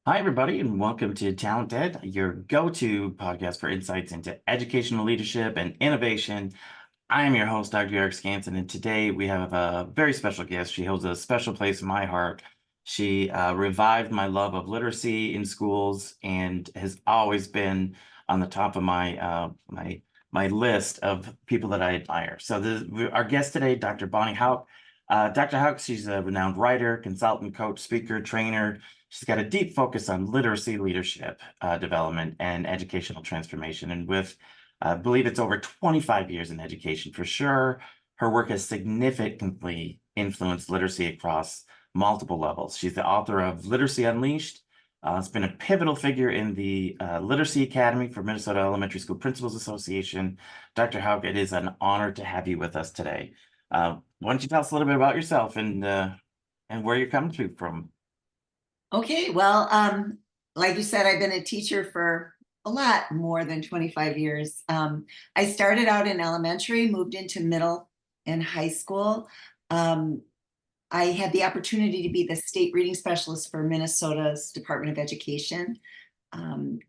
Hi, everybody, and welcome to TalentED, your go-to podcast for insights into educational leadership and innovation. I am your host, Dr. Skanson, and today we have a very special guest. She holds a special place in my heart. She revived my love of literacy in schools and has always been on the top of my list of people that I admire. So our guest today, Dr. Bonnie Houck. Dr. Houck, she's a renowned writer, consultant, coach, speaker, trainer. She's got a deep focus on literacy, leadership development, and educational transformation. And with, I believe it's over 25 years in education for sure, her work has significantly influenced literacy across multiple levels. She's the author of Literacy Unleashed. It's been a pivotal figure in the Literacy Academy for Minnesota Elementary School Principals Association. Dr. Houck, it is an honor to have you with us today. Why don't you tell us a little bit about yourself and where you're coming to from? Okay, well, like you said, I've been a teacher for a lot more than 25 years. I started out in elementary, moved into middle and high school. I had the opportunity to be the state reading specialist for Minnesota's Department of Education.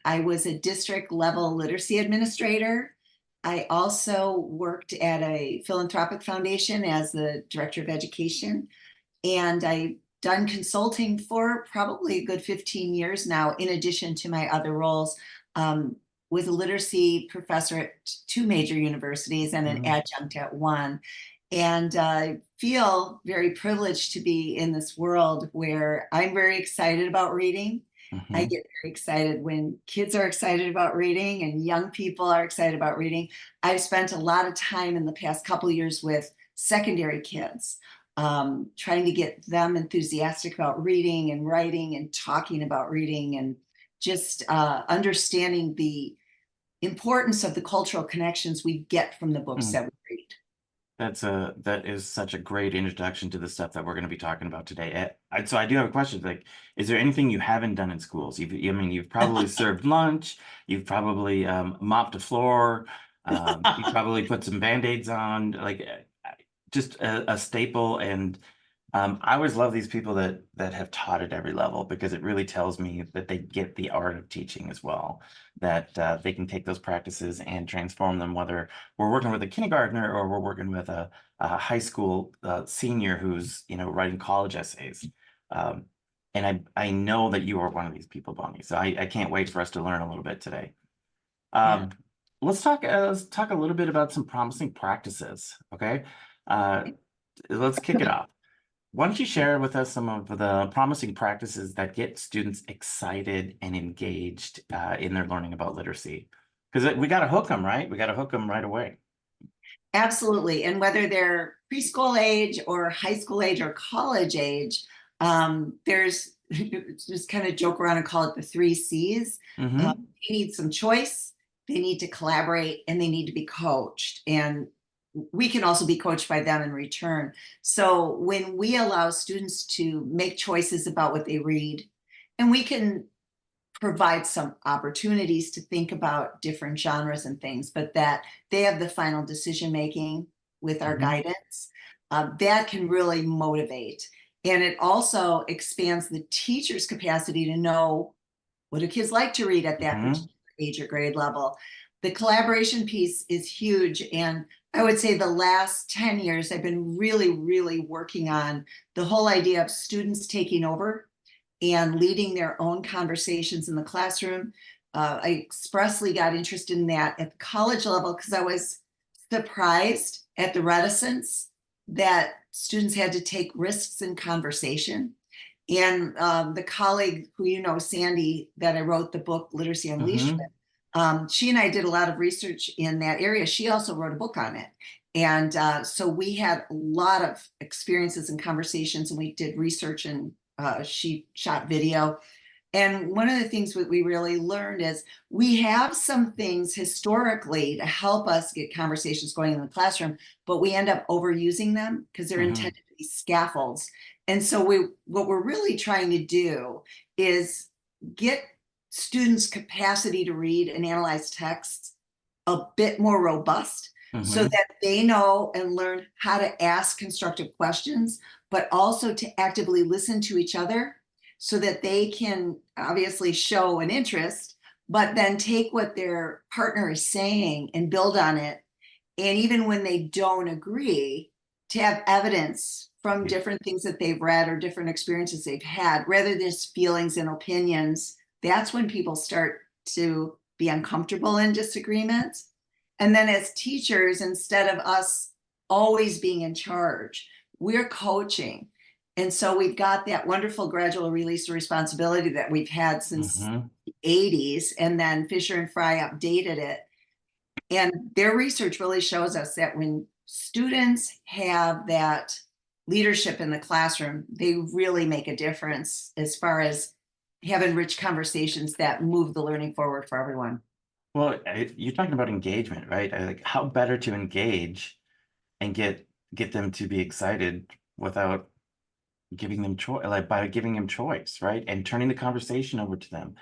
I was a district level literacy administrator. I also worked at a philanthropic foundation as the director of education. And I've done consulting for probably a good 15 years now, in addition to my other roles, with a literacy professor at two major universities and an adjunct at one. And I feel very privileged to be in this world where I'm very excited about reading. I get very excited when kids are excited about reading and young people are excited about reading. I've spent a lot of time in the past couple of years with secondary kids, trying to get them enthusiastic about reading and writing and talking about reading and just understanding the importance of the cultural connections we get from the books that we read. That is such a great introduction to the stuff that we're going to be talking about today. So I do have a question. Like, is there anything you haven't done in schools? You've probably served lunch. You've probably mopped a floor. You probably put some Band-Aids on. Like, just a staple. And I always love these people that have taught at every level, because it really tells me that they get the art of teaching as well, that they can take those practices and transform them, whether we're working with a kindergartner or we're working with a high school senior who's writing college essays. And I know that you are one of these people, Bonnie. So I can't wait for us to learn a little bit today. Yeah. Let's talk a little bit about some promising practices. Okay. Let's kick it off. Why don't you share with us some of the promising practices that get students excited and engaged in their learning about literacy? Because we got to hook them, right? We got to hook them right away. Absolutely. And whether they're preschool age or high school age or college age, there's just kind of joke around and call it the 3 C's. They need some choice, they need to collaborate, and they need to be coached. And we can also be coached by them in return. So when we allow students to make choices about what they read, and we can provide some opportunities to think about different genres and things, but that they have the final decision making with our guidance, that can really motivate. And it also expands the teacher's capacity to know what do kids like to read at that particular age or grade level. The collaboration piece is huge. And I would say the last 10 years, I've been really, really working on the whole idea of students taking over and leading their own conversations in the classroom. I expressly got interested in that at the college level because I was surprised at the reticence that students had to take risks in conversation. And the colleague who Sandy, that I wrote the book Literacy Unleashed with, she and I did a lot of research in that area. She also wrote a book on it. And so we had a lot of experiences and conversations, and we did research, and she shot video. And one of the things that we really learned is we have some things historically to help us get conversations going in the classroom, but we end up overusing them because they're intended to be scaffolds. And so what we're really trying to do is get students' capacity to read and analyze texts a bit more robust, so that they know and learn how to ask constructive questions, but also to actively listen to each other, so that they can obviously show an interest, but then take what their partner is saying and build on it. And even when they don't agree, to have evidence from different things that they've read or different experiences they've had, rather than just feelings and opinions. That's when people start to be uncomfortable in disagreements. And then as teachers, instead of us always being in charge, we're coaching. And so we've got that wonderful gradual release of responsibility that we've had since the 80s, and then Fisher and Fry updated it. And their research really shows us that when students have that leadership in the classroom, they really make a difference as far as having rich conversations that move the learning forward for everyone. Well, you're talking about engagement, right? Like, how better to engage and get them to be excited without giving them choice, like by giving them choice, right? And turning the conversation over to them.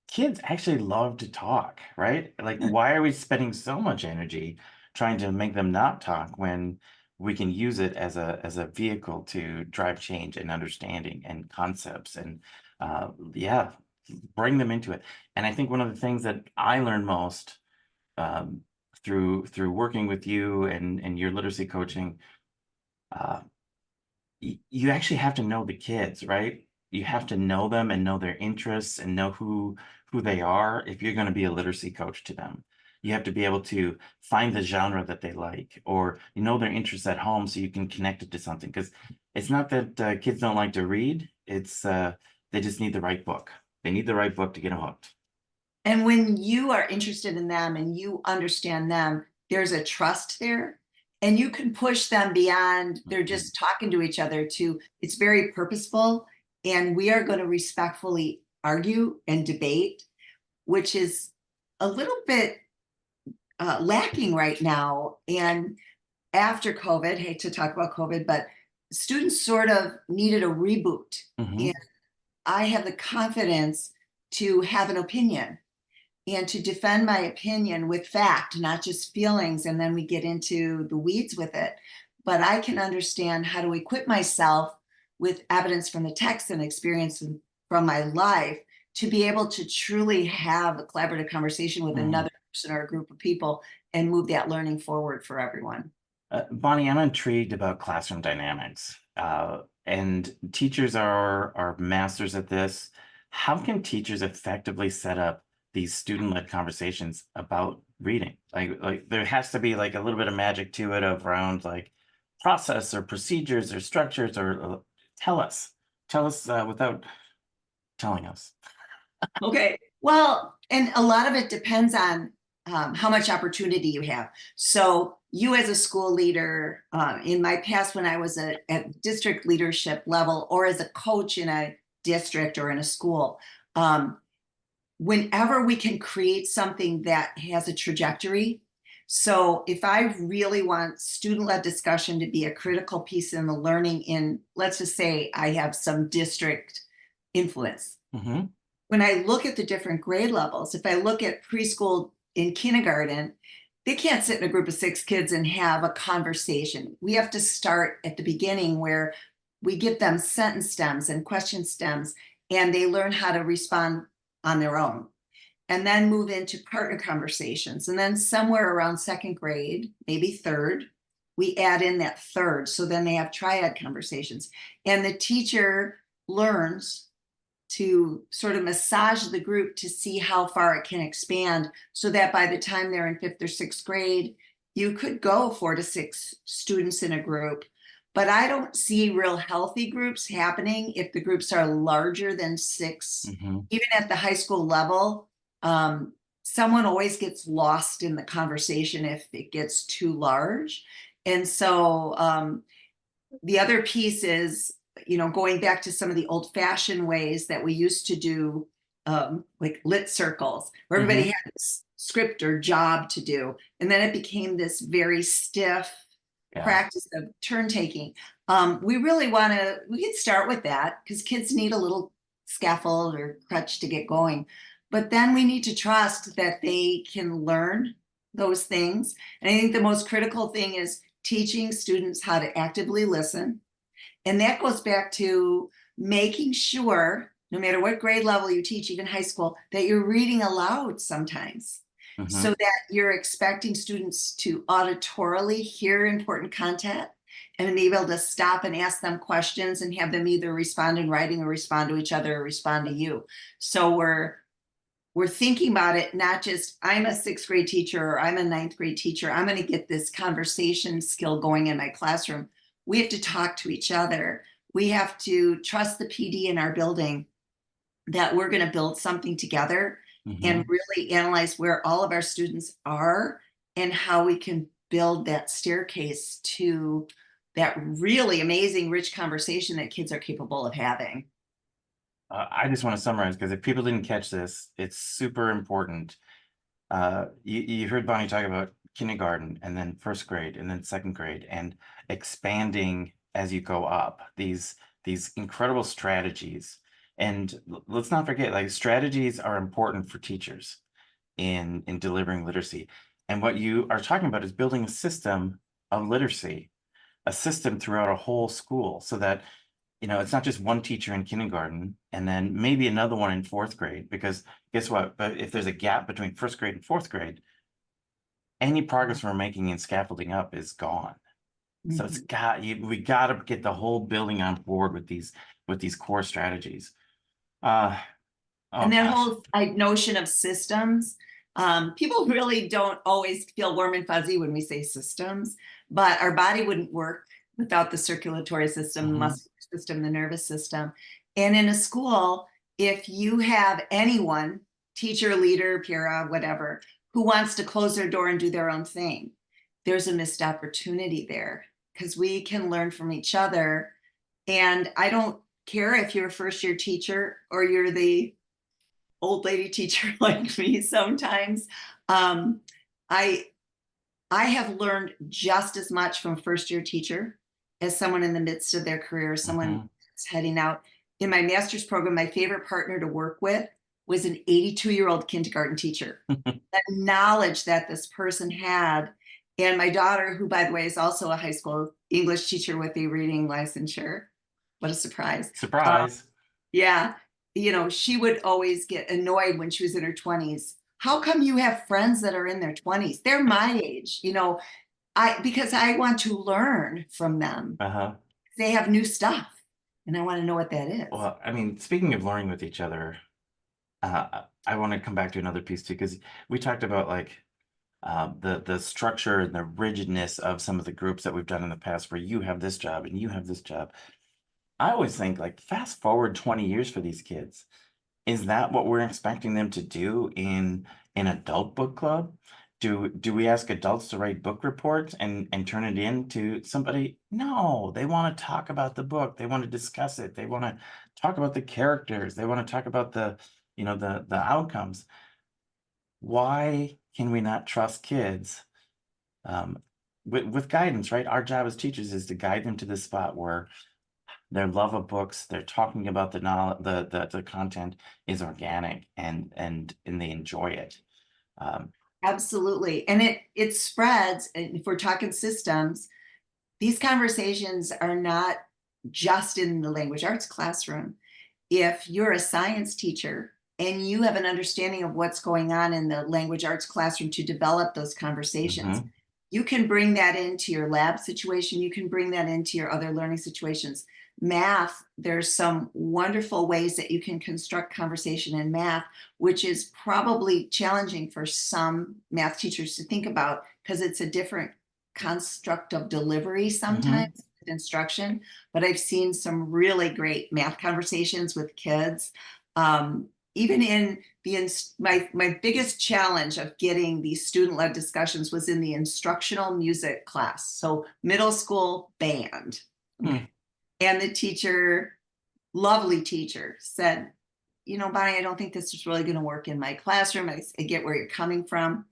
Kids actually love to talk, right? Like, why are we spending so much energy trying to make them not talk when we can use it as a vehicle to drive change and understanding and concepts and yeah, bring them into it. And I think one of the things that I learned most um, through working with you and your literacy coaching, uh, you actually have to know the kids, right? You have to know them and know their interests and know who they are if you're going to be a literacy coach to them. You have to be able to find the genre that they like, or you know their interests at home so you can connect it to something. Because it's not that kids don't like to read, it's they just need the right book. They need the right book to get them hooked. And when you are interested in them and you understand them, there's a trust there. And you can push them beyond they're just talking to each other to it's very purposeful. And we are going to respectfully argue and debate, which is a little bit lacking right now. And after COVID, hate to talk about COVID, but students sort of needed a reboot. And I have the confidence to have an opinion and to defend my opinion with fact, not just feelings. And then we get into the weeds with it. But I can understand how to equip myself with evidence from the text and experience from my life to be able to truly have a collaborative conversation with another person or a group of people and move that learning forward for everyone. Bonnie, I'm intrigued about classroom dynamics, and teachers are masters at this. How can teachers effectively set up these student-led conversations about reading? Like there has to be like a little bit of magic to it around like process or procedures or structures, or tell us without telling us. Okay. Well, and a lot of it depends on how much opportunity you have. So you as a school leader, in my past, when I was at district leadership level or as a coach in a district or in a school, whenever we can create something that has a trajectory. So if I really want student-led discussion to be a critical piece in the learning in, let's just say I have some district influence. When I look at the different grade levels, if I look at preschool in kindergarten, they can't sit in a group of 6 kids and have a conversation. We have to start at the beginning where we give them sentence stems and question stems, and they learn how to respond on their own. And then move into partner conversations. And then somewhere around 2nd grade, maybe 3rd, we add in that 3rd. So then they have triad conversations. And the teacher learns to sort of massage the group to see how far it can expand, so that by the time they're in 5th or 6th grade, you could go 4 to 6 students in a group. But I don't see real healthy groups happening if the groups are larger than 6, even at the high school level. someone always gets lost in the conversation if it gets too large. And so the other piece is, going back to some of the old fashioned ways that we used to do, like lit circles, where everybody Mm-hmm. had this script or job to do. And then it became this very stiff Yeah. practice of turn taking. We can start with that because kids need a little scaffold or crutch to get going. But then we need to trust that they can learn those things. And I think the most critical thing is teaching students how to actively listen. And that goes back to making sure, no matter what grade level you teach, even high school, that you're reading aloud sometimes, Mm-hmm. so that you're expecting students to auditorily hear important content and be able to stop and ask them questions and have them either respond in writing or respond to each other or respond to you. So we're thinking about it, not just I'm a sixth grade teacher or I'm a ninth grade teacher. I'm going to get this conversation skill going in my classroom. We have to talk to each other. We have to trust the PD in our building that we're going to build something together and Mm-hmm. really analyze where all of our students are and how we can build that staircase to that really amazing, rich conversation that kids are capable of having. I just want to summarize because if people didn't catch this, it's super important. You heard Bonnie talk about kindergarten and then first grade and then second grade and expanding as you go up, these incredible strategies. And let's not forget, like strategies are important for teachers in delivering literacy. And what you are talking about is building a system of literacy, a system throughout a whole school so that it's not just one teacher in kindergarten and then maybe another one in fourth grade, because guess what? But if there's a gap between first grade and fourth grade, any progress we're making in scaffolding up is gone. So Mhm. we got to get the whole building on board with these core strategies. Uh, oh And that gosh. whole notion of systems, people really don't always feel warm and fuzzy when we say systems, but our body wouldn't work without the circulatory system, the Hmm. muscular system, the nervous system. And in a school, if you have anyone, teacher, leader, para, whatever, who wants to close their door and do their own thing, there's a missed opportunity there because we can learn from each other. And I don't care if you're a first year teacher or you're the old lady teacher like me sometimes. Um, I I have learned just as much from a first year teacher as someone in the midst of their career, someone Hmm. that's heading out. In my master's program, my favorite partner to work with was an 82-year-old kindergarten teacher. That knowledge that this person had. And my daughter, who by the way is also a high school English teacher with a reading licensure. What a surprise. Surprise. Yeah. She would always get annoyed when she was in her 20s. How come you have friends that are in their 20s? They're my age, because I want to learn from them. Uh-huh. They have new stuff and I want to know what that is. Well, I mean, speaking of learning with each other, I want to come back to another piece too, because we talked about like the structure and the rigidness of some of the groups that we've done in the past, where you have this job and you have this job. I always think like fast forward 20 years for these kids. Is that what we're expecting them to do in an adult book club? Do we ask adults to write book reports and turn it in to somebody? No, they want to talk about the book. They want to discuss it. They want to talk about the characters. They want to talk about the outcomes. Why can we not trust kids um, with guidance, right? Our job as teachers is to guide them to the spot where their love of books, they're talking about the knowledge, the content is organic and they enjoy it. Um, Absolutely. And it spreads. And if we're talking systems, these conversations are not just in the language arts classroom. If you're a science teacher and you have an understanding of what's going on in the language arts classroom to develop those conversations, mhm, you can bring that into your lab situation. You can bring that into your other learning situations. Math, there's some wonderful ways that you can construct conversation in math, which is probably challenging for some math teachers to think about because it's a different construct of delivery sometimes mhm. with instruction. But I've seen some really great math conversations with kids. Um, even in my biggest challenge of getting these student-led discussions was in the instructional music class. So middle school band. Hmm. And the teacher, lovely teacher, said, Bonnie, I don't think this is really going to work in my classroom. I get where you're coming from.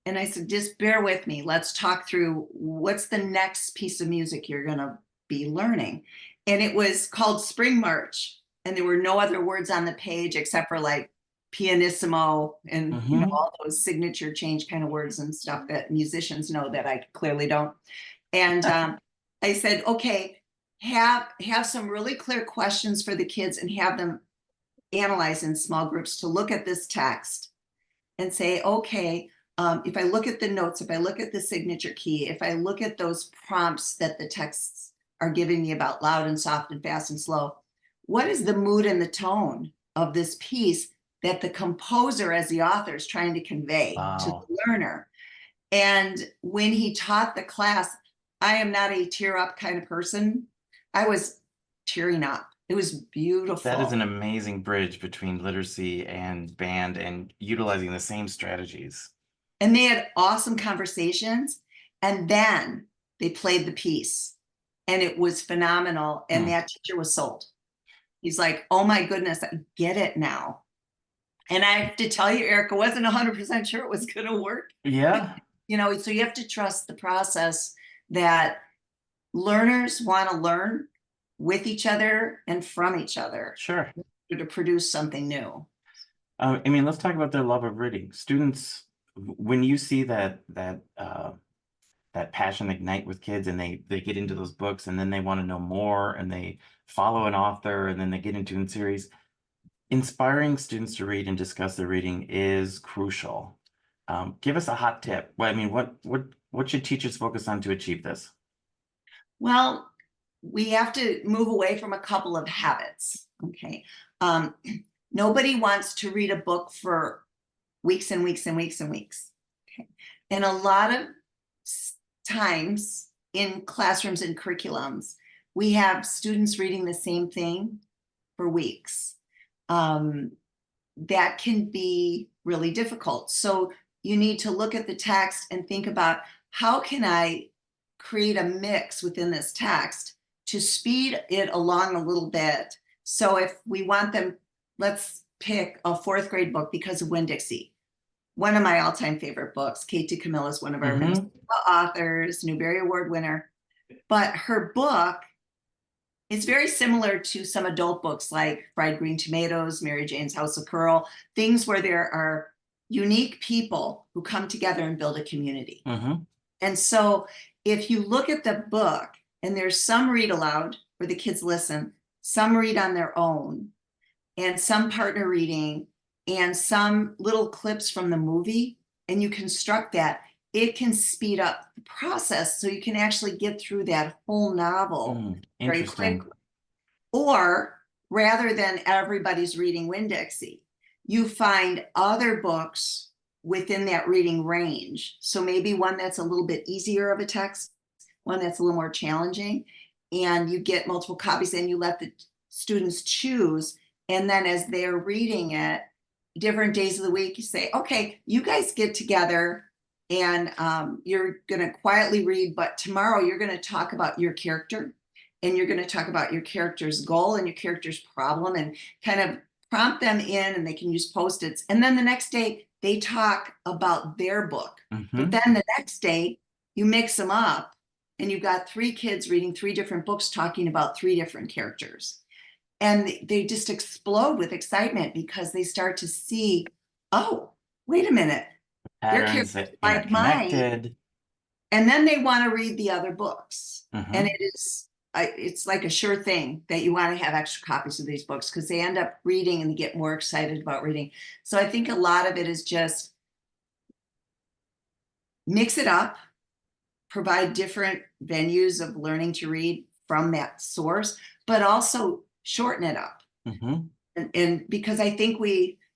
And I said, just bear with me. Let's talk through what's the next piece of music you're going to be learning. And it was called Spring March. And there were no other words on the page except for like pianissimo and all those signature change kind of words and stuff that musicians know that I clearly don't. And I said, okay, have some really clear questions for the kids and have them analyze in small groups to look at this text and say, okay, if I look at the notes, if I look at the signature key, if I look at those prompts that the texts are giving me about loud and soft and fast and slow, what is the mood and the tone of this piece that the composer as the author is trying to convey to the learner? And when he taught the class, I am not a tear up kind of person. I was tearing up. It was beautiful. That is an amazing bridge between literacy and band and utilizing the same strategies. And they had awesome conversations. And then they played the piece and it was phenomenal. And that teacher was sold. He's like, oh my goodness, I get it now. And I have to tell you, Eric, I wasn't 100% sure it was going to work. Yeah. So you have to trust the process that learners want to learn with each other and from each other. Sure. To produce something new. Let's talk about their love of reading. Students, when you see that passion ignite with kids and they get into those books and then they want to know more and they follow an author and then they get into a series, inspiring students to read and discuss their reading is crucial. Give us a hot tip. What should teachers focus on to achieve this? Well, we have to move away from a couple of habits. Okay. Nobody wants to read a book for weeks and weeks and weeks and weeks. Okay. And a lot of times in classrooms and curriculums, we have students reading the same thing for weeks. That can be really difficult. So you need to look at the text and think about, how can I create a mix within this text to speed it along a little bit? So if we want them, let's pick a 4th grade book because of Winn-Dixie. One of my all-time favorite books. Kate DeCamillo is one of our authors, Newbery Award winner. But her book is very similar to some adult books like Fried Green Tomatoes, Mary Jane's House of Curl, things where there are unique people who come together and build a community. And so if you look at the book, and there's some read aloud where the kids listen, some read on their own, and some partner reading, and some little clips from the movie, and you construct that, it can speed up the process so you can actually get through that whole novel very quickly. Or rather than everybody's reading Winn-Dixie, you find other books within that reading range. So maybe one that's a little bit easier of a text, one that's a little more challenging, and you get multiple copies and you let the students choose. And then as they're reading it, different days of the week, you say, okay, you guys get together and you're going to quietly read, but tomorrow you're going to talk about your character and you're going to talk about your character's goal and your character's problem and kind of prompt them in, and they can use Post-its. And then the next day they talk about their book. But then the next day you mix them up and you've got 3 kids reading 3 different books talking about 3 different characters. And they just explode with excitement because they start to see, oh, wait a minute, their characters like mine. And then they want to read the other books. And it's like a sure thing that you want to have extra copies of these books because they end up reading and they get more excited about reading. So I think a lot of it is just mix it up, provide different venues of learning to read from that source, but also shorten it up. And because I think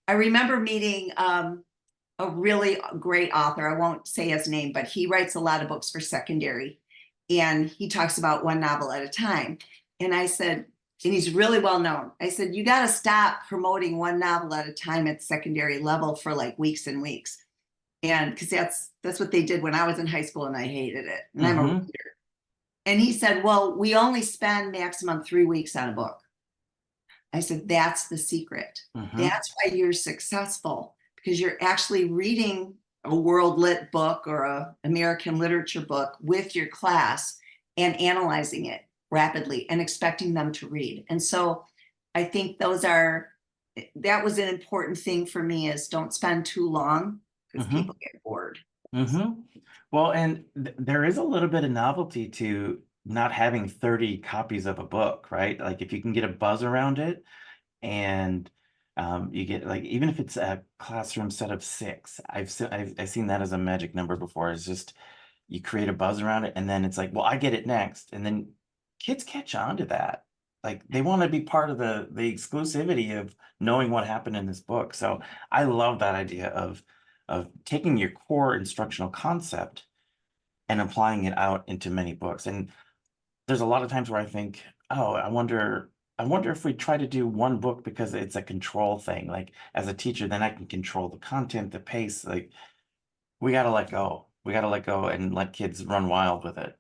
I remember meeting a really great author. I won't say his name, but he writes a lot of books for secondary. And he talks about one novel at a time. And I said, and he's really well known. I said, you got to stop promoting one novel at a time at secondary level for like weeks and weeks. And because that's what they did when I was in high school and I hated it. And I'm a Mm-hmm. reader. And he said, well, we only spend maximum 3 weeks on a book. I said, that's the secret. Mm-hmm. That's why you're successful, because you're actually reading a world lit book or a American literature book with your class and analyzing it rapidly and expecting them to read. And so I think that was an important thing for me, is don't spend too long because Mm-hmm. people get bored. Mm-hmm. Well, and there is a little bit of novelty to not having 30 copies of a book, right? Like if you can get a buzz around it, and you get, like, even if it's a classroom set of 6, I've seen that as a magic number before. It's just you create a buzz around it, and then it's like, well, I get it next, and then kids catch on to that. Like they want to be part of the exclusivity of knowing what happened in this book. So I love that idea of taking your core instructional concept and applying it out into many books. And there's a lot of times where I think, oh, I wonder if we try to do one book because it's a control thing. Like as a teacher, then I can control the content, the pace. Like we got to let go. We got to let go and let kids run wild with it.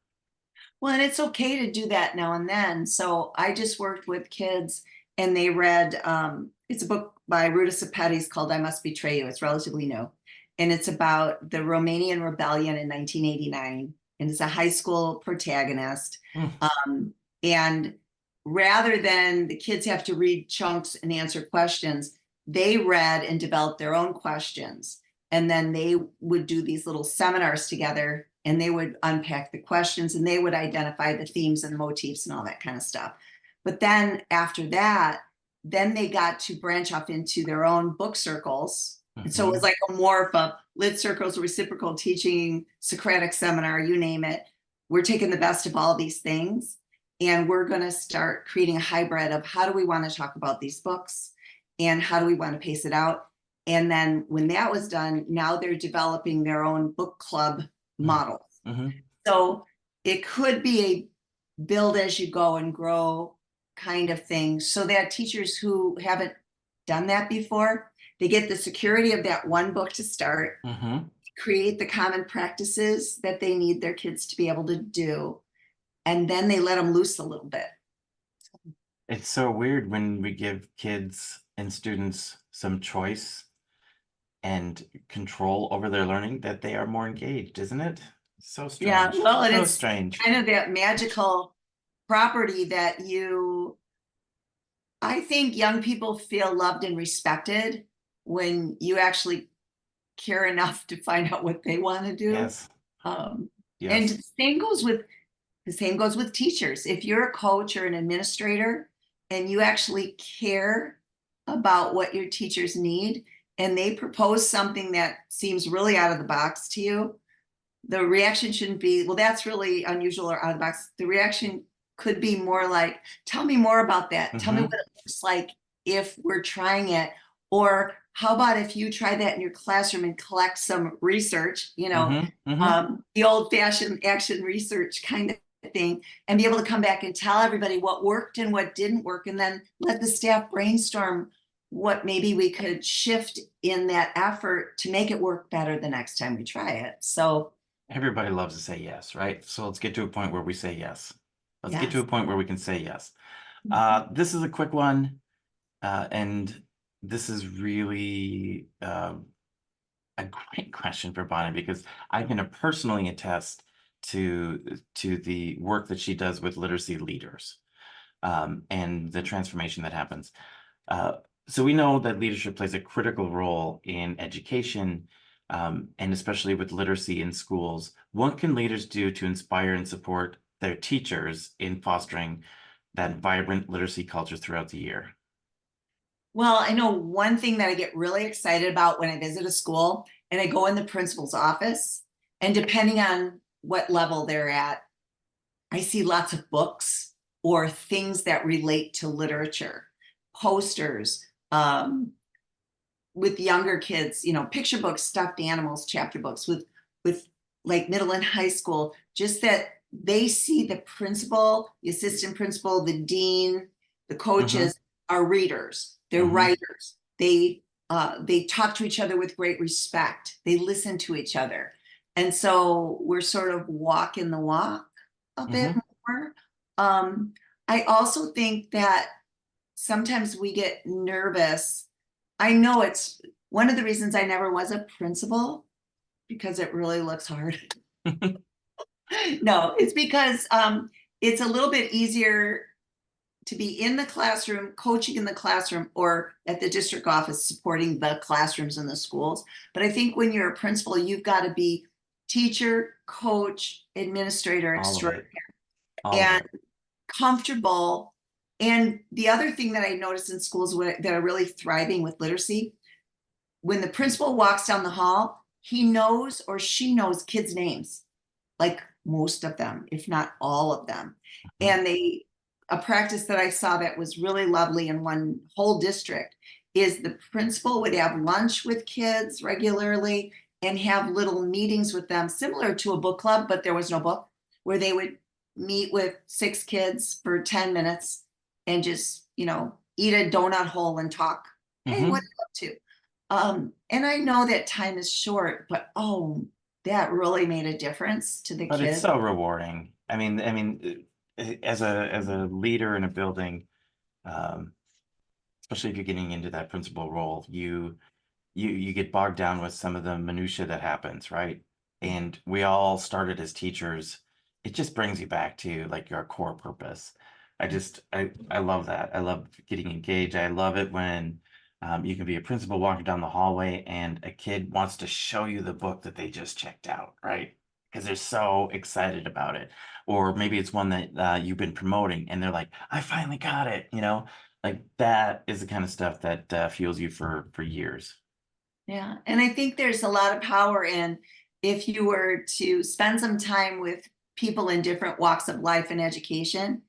Well, and it's okay to do that now and then. So I just worked with kids and they read, it's a book by Ruta Sepetys called I Must Betray You. It's relatively new. And it's about the Romanian rebellion in 1989. And it's a high school protagonist. Mm, Um, and rather than the kids have to read chunks and answer questions, they read and developed their own questions. And then they would do these little seminars together and they would unpack the questions and they would identify the themes and motifs and all that kind of stuff. But then after that, then they got to branch off into their own book circles. And so it was mhm, like a morph of lit circles, reciprocal teaching, Socratic seminar, you name it. We're taking the best of all these things and we're going to start creating a hybrid of how do we want to talk about these books and how do we want to pace it out. And then when that was done, now they're developing their own book club mm, models. mhm, So it could be a build as you go and grow kind of thing, so that teachers who haven't done that before, they get the security of that one book to start, mhm. create the common practices that they need their kids to be able to do, and then they let them loose a little bit. It's so weird when we give kids and students some choice and control over their learning that they are more engaged, isn't it? So Yeah, strange. well, and So it's strange. kind of that magical property that I think young people feel loved and respected when you actually care enough to find out what they want to do. Yes. Um, and Yes. the same goes with teachers. If you're a coach or an administrator and you actually care about what your teachers need and they propose something that seems really out of the box to you, the reaction shouldn't be, well, that's really unusual or out of the box. The reaction could be more like, tell me more about that. Tell me what Mm-hmm. it looks like if we're trying it. Or how about if you try that in your classroom and collect some research, Mm-hmm. Mm-hmm. the old fashioned action research kind of thing, and be able to come back and tell everybody what worked and what didn't work, and then let the staff brainstorm what maybe we could shift in that effort to make it work better the next time we try it. So Everybody loves to say yes, right? So let's get to a point where we say yes. Let's get to a yes. point where we can say yes. Mhm. This is a quick one, and this is really a great question for Bonnie because I can personally attest to the work that she does with literacy leaders, and the transformation that happens. Uh, so we know that leadership plays a critical role in education, and especially with literacy in schools. What can leaders do to inspire and support their teachers in fostering that vibrant literacy culture throughout the year? Well, I know one thing that I get really excited about when I visit a school and I go in the principal's office, and depending on what level they're at, I see lots of books or things that relate to literature, posters, with younger kids, picture books, stuffed animals, chapter books with like middle and high school, just that they see the principal, the assistant principal, the dean, The Mm-hmm. coaches are readers. They're Mm-hmm. writers. They talk to each other with great respect. They listen to each other. And so we're sort of walking the walk a bit Mm-hmm. more. I also think that sometimes we get nervous. I know it's one of the reasons I never was a principal because it really looks hard. No, it's because it's a little bit easier to be in the classroom, coaching in the classroom, or at the district office supporting the classrooms in the schools. But I think when you're a principal, you've got to be teacher, coach, administrator All of it. extraordinaire, All of and it. comfortable. And the other thing that I noticed in schools that are really thriving with literacy, when the principal walks down the hall, he knows or she knows kids' names, like most of them, if not all of them. Mm-hmm. And a practice that I saw that was really lovely in one whole district is the principal would have lunch with kids regularly and have little meetings with them, similar to a book club, but there was no book, where they would meet with 6 kids for 10 minutes and just, eat a donut hole and talk. Hey, what are Mm-hmm. you up to? And I know that time is short, but oh, that really made a difference to the But it's kids. so rewarding. As a leader in a building, um, especially if you're getting into that principal role, you get bogged down with some of the minutia that happens, right? And we all started as teachers. It just brings you back to like your core purpose. I love that. I love getting engaged. I love it when you can be a principal walking down the hallway and a kid wants to show you the book that they just checked out, right? Because they're so excited about it. Or maybe it's one that you've been promoting and they're like, I finally got it, like that is the kind of stuff that fuels you for years. Yeah. And I think there's a lot of power in if you were to spend some time with people in different walks of life and education,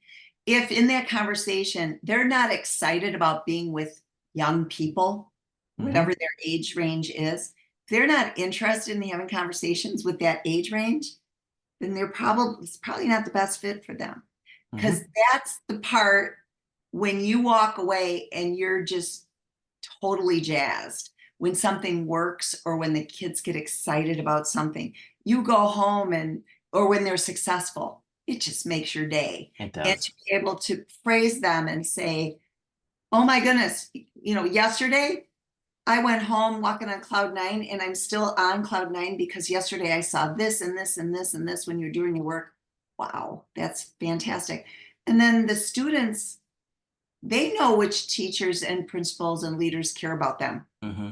if in that conversation they're not excited about being with young people, Hmm. whatever their age range is, if they're not interested in having conversations with that age range, then it's probably not the best fit for them. Because Hmm. that's the part when you walk away and you're just totally jazzed when something works or when the kids get excited about something. You go home or when they're successful, it just makes your day. It And does. to be able to praise them and say, oh my goodness, yesterday I went home walking on cloud 9 and I'm still on cloud 9 because yesterday I saw this and this and this and this when you're doing your work. Wow, that's fantastic. And then the students, they know which teachers and principals and leaders care about them. Hmm.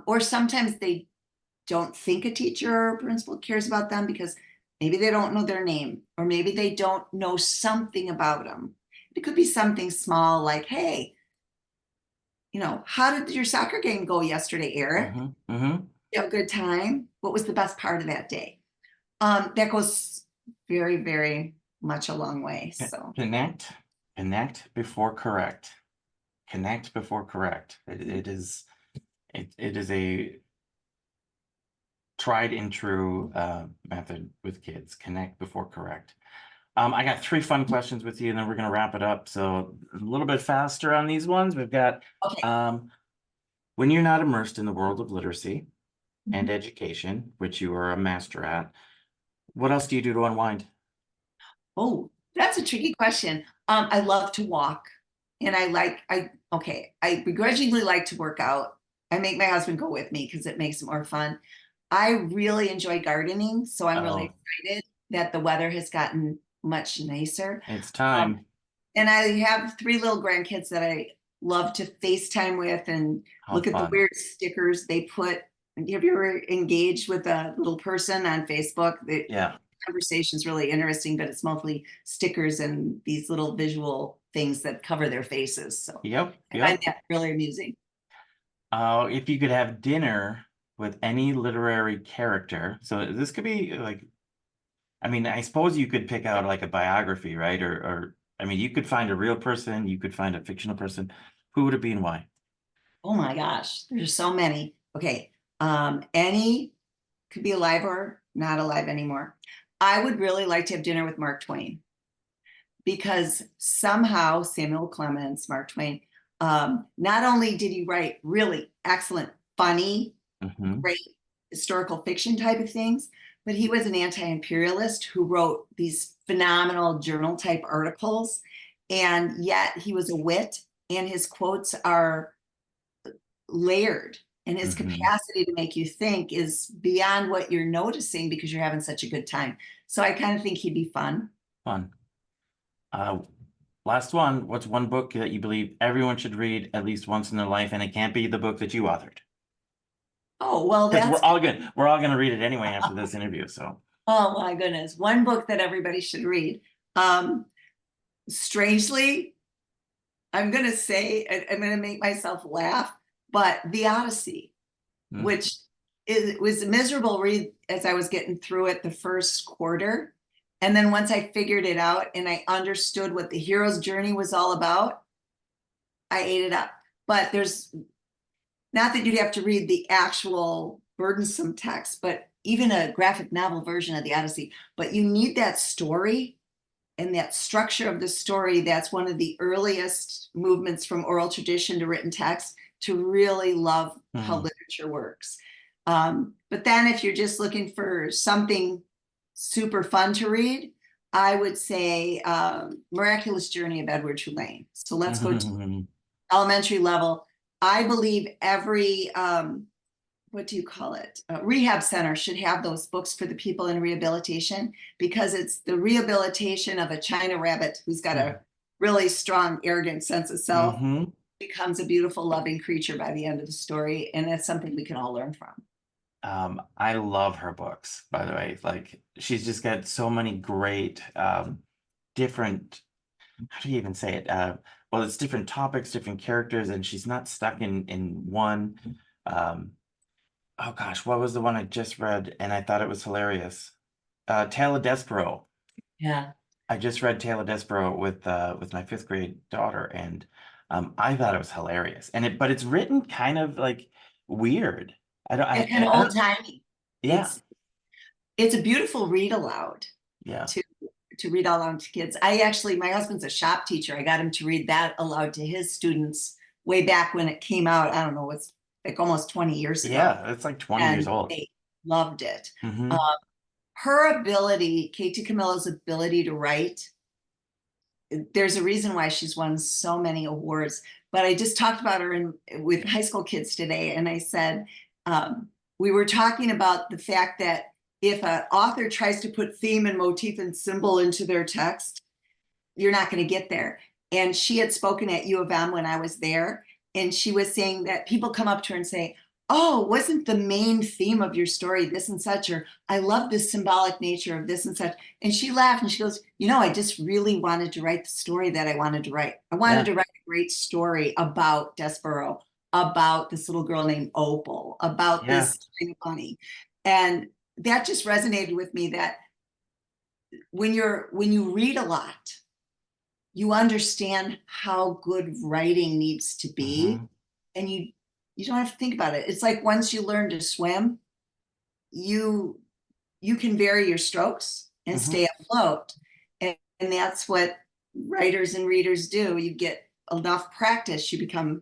Or sometimes they don't think a teacher or a principal cares about them because maybe they don't know their name or maybe they don't know something about them. It could be something small like, hey, how did your soccer game go yesterday, Eric? Hmm. Hmm. You have a good time? What was the best part of that day? That goes very, very much a long way. So, Connect, connect before correct. Connect before correct. It is a tried and true method with kids. Connect before correct. I got 3 fun questions with you, and then we're gonna wrap it up. So a little bit faster on these ones. We've got okay. when you're not immersed in the world of literacy and education, which you are a master at, what else do you do to unwind? Oh, that's a tricky question. I love to walk and I begrudgingly like to work out. I make my husband go with me because it makes it more fun. I really enjoy gardening, so I'm really Oh, excited that the weather has gotten much nicer. it's Um, time. and I have 3 little grandkids that I love to FaceTime with and How look at the fun. weird stickers they put. Have you ever engaged with a little person on Facebook? The Yeah. conversation's really interesting, but it's mostly stickers and these little visual things that cover their faces. So Yep. I find Yep. that really amusing. If you could have dinner with any literary character, so this could be like, I suppose you could pick out like a biography, right? You could find a real person, you could find a fictional person. Who would it be and why? Oh my gosh, there's so many. Okay. Any could be alive or not alive anymore. I would really like to have dinner with Mark Twain. because somehow Samuel Clemens, Mark Twain, not only did he write really excellent, funny, Mm-hmm. great historical fiction type of things, but he was an anti-imperialist who wrote these phenomenal journal type articles, and yet he was a wit, and his quotes are layered, and his Mm-hmm. capacity to make you think is beyond what you're noticing because you're having such a good time. So I kind of think he'd be fun. Fun. Uh, Last one. What's one book that you believe everyone should read at least once in their life, and it can't be the book that you authored? Oh, well, Because that's, we're all gonna read it anyway after this interview. So. oh my goodness. One book that everybody should read. Um, Strangely, I'm going to say, I'm going to make myself laugh, but The Odyssey, Mm. which it was a miserable read as I was getting through it the first quarter. And then once I figured it out and I understood what the hero's journey was all about, I ate it up. But there's not that you'd have to read the actual burdensome text, but even a graphic novel version of the Odyssey. But you need that story and that structure of the story. That's one of the earliest movements from oral tradition to written text to really love how Mm. literature works. But then if you're just looking for something super fun to read, I would say Miraculous Journey of Edward Tulane. So let's go to Mm-hmm. elementary level. I believe every what do you call it? Rehab center should have those books for the people in rehabilitation, because it's the rehabilitation of a China rabbit who's got a really strong, arrogant sense of self, Mm-hmm. becomes a beautiful, loving creature by the end of the story. And that's something we can all learn from. I love her books, by the way. Like, she's just got so many great different, how do you even say it? Well, it's different topics, different characters, and she's not stuck in one. Um, oh gosh, what was the one I just read and I thought it was hilarious? Tale of Despero. Yeah. I just read Tale of Despero with my fifth grade daughter, and I thought it was hilarious. But it's written kind of like weird. And kind of I old don't, timey. yeah, It's a beautiful read aloud yeah. to read aloud to kids. I actually, my husband's a shop teacher. I got him to read that aloud to his students way back when it came out. I don't know, it's like almost 20 years ago, Yeah, it's like 20 years and old. they loved it. Uh, Hmm. Her ability, Katie Camilla's ability to write, there's a reason why she's won so many awards. But I just talked about her with high school kids today, and I said, we were talking about the fact that if an author tries to put theme and motif and symbol into their text, you're not going to get there. And she had spoken at U of M when I was there, and she was saying that people come up to her and say, "Oh, wasn't the main theme of your story this and such?" Or, "I love this symbolic nature of this and such." And she laughed and she goes, "I just really wanted to write the story that I wanted to write. I wanted Yeah, to write a great story about Despero, about this little girl named Opal, about yeah. this tiny bunny." And that just resonated with me, that when you read a lot, you understand how good writing needs to be, Hmm. and you don't have to think about it. It's like once you learn to swim, you you can vary your strokes and Hmm. stay afloat. And that's what writers and readers do. You get enough practice, you become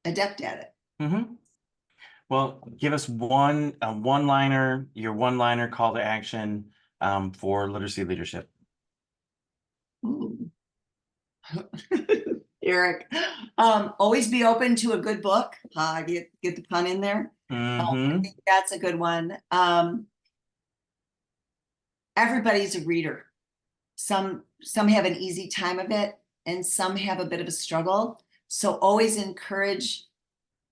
adept at it. Hmm. Well, give us a one-liner, your one-liner call to action for literacy leadership. Ooh. Eric, always be open to a good book. Get the pun in there. I Hmm. think that's a good one. Everybody's a reader. Some have an easy time of it, and some have a bit of a struggle. So always encourage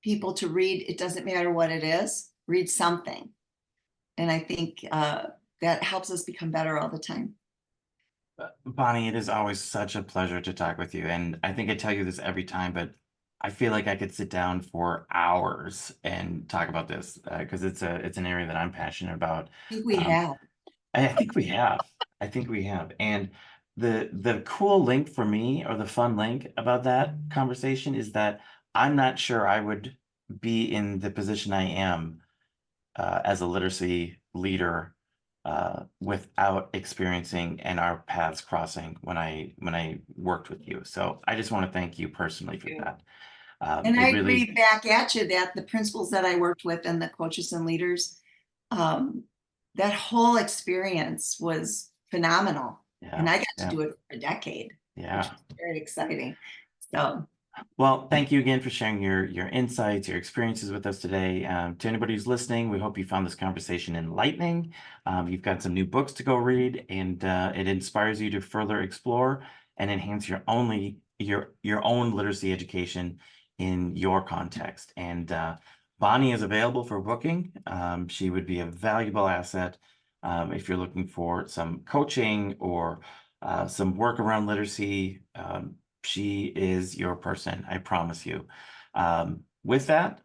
people to read. It doesn't matter what it is. Read something, and I think that helps us become better all the time. Bonnie, it is always such a pleasure to talk with you. And I think I tell you this every time, but I feel like I could sit down for hours and talk about this because it's an area that I'm passionate about. I think we Um, have. I think we have. I think we have. And the cool link for me, or the fun link about that conversation, is that I'm not sure I would be in the position I am as a literacy leader without experiencing and our paths crossing when I worked with you. So I just want to thank you personally for that. And It I really, agree back at you that the principals that I worked with and the coaches and leaders, um, that whole experience was phenomenal. And yeah, I got to yeah, do it for a decade, which yeah. was very exciting. So Well, thank you again for sharing your insights, your experiences with us today. To anybody who's listening, we hope you found this conversation enlightening. You've got some new books to go read, and it inspires you to further explore and enhance your own literacy education in your context. And Bonnie is available for booking. She would be a valuable asset if you're looking for some coaching or some work around literacy. She is your person, I promise you. With that,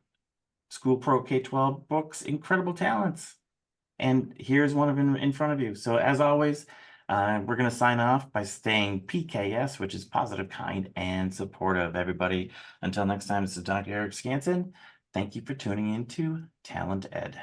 School Pro K-12 books, Incredible Talents. And here's one of them in front of you. So as always, we're going to sign off by staying PKS, which is positive, kind, and supportive. Everybody, until next time, this is Dr. Eric Skanson. Thank you for tuning in to Talent Ed.